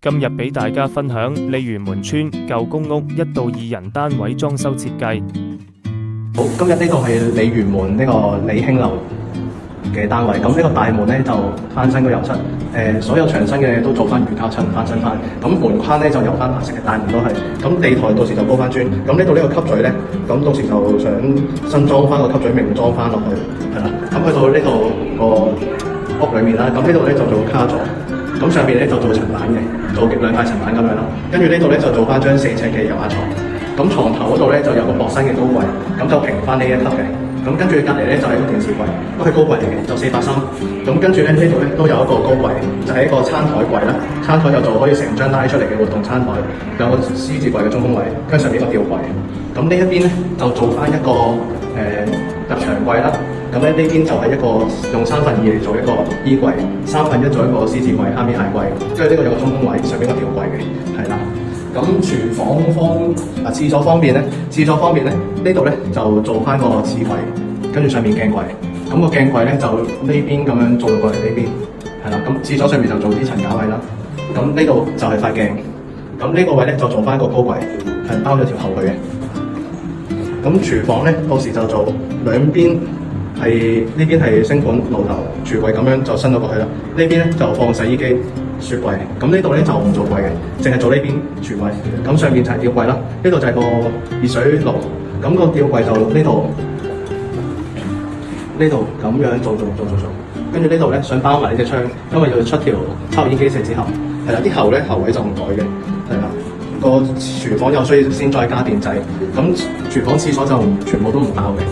今日俾大家分享鯉魚門村舊公屋1到2人單位裝修設計。好，今日呢度係鯉魚門呢個李興樓嘅單位。咁呢個大門咧就翻新個油漆，所有牆身嘅都做翻魚膠漆翻新翻。咁門框咧就油翻白色嘅，大門都係。咁地台到時就鋪翻磚。咁呢度呢個吸嘴咧，咁到時就想新裝翻個吸嘴，明裝翻落去，係啦。咁去到呢度個屋裏面啦，咁呢度咧就做卡座。咁上邊咧就做層板嘅，做2塊層板咁樣咯。跟住呢度咧就做翻張4尺嘅油壓床。咁床頭嗰度咧就有個薄身嘅高櫃，咁就平翻呢一級嘅。咁跟住隔離咧就係個電視櫃，都係高櫃嚟嘅，就430。咁跟住咧呢度咧都有一個高櫃，就係一個餐台櫃啦。餐台就做可以成張拉出嚟嘅活動餐台，有個獅子櫃嘅中空位，跟住上面個吊櫃。咁呢一邊咧就做翻一個入牆櫃啦。咁咧呢邊就係一個用2/3嚟做一個衣櫃，1/3做一個獅子櫃、蝦面鞋櫃，跟住呢個有個中空位，上邊個吊櫃嘅，係啦。咁廚房廁所方面咧，呢度咧就做翻個廁櫃，跟住上面鏡櫃。咁個鏡櫃咧就呢邊咁樣做過嚟呢邊，係啦。咁廁所上面就做啲層架位啦。咁呢度就係塊鏡。咁呢個位咧就做翻個高櫃，係包咗條後去嘅。咁廚房咧到時就做兩邊。呢邊係升盤、爐頭、廚櫃咁樣就伸咗過去啦。呢邊咧就放洗衣機、雪櫃。咁呢度咧就唔做櫃嘅，淨係做呢邊廚櫃。咁上面就係吊櫃啦。呢度就係個熱水爐。咁個吊櫃就呢度咁樣做。跟住呢度咧想包埋呢隻窗，因為要出條抽煙機射子喉。係啦，啲喉位就唔改嘅。係啦，個廚房又需要先再加電掣。咁廚房、廁所就全部都唔包嘅。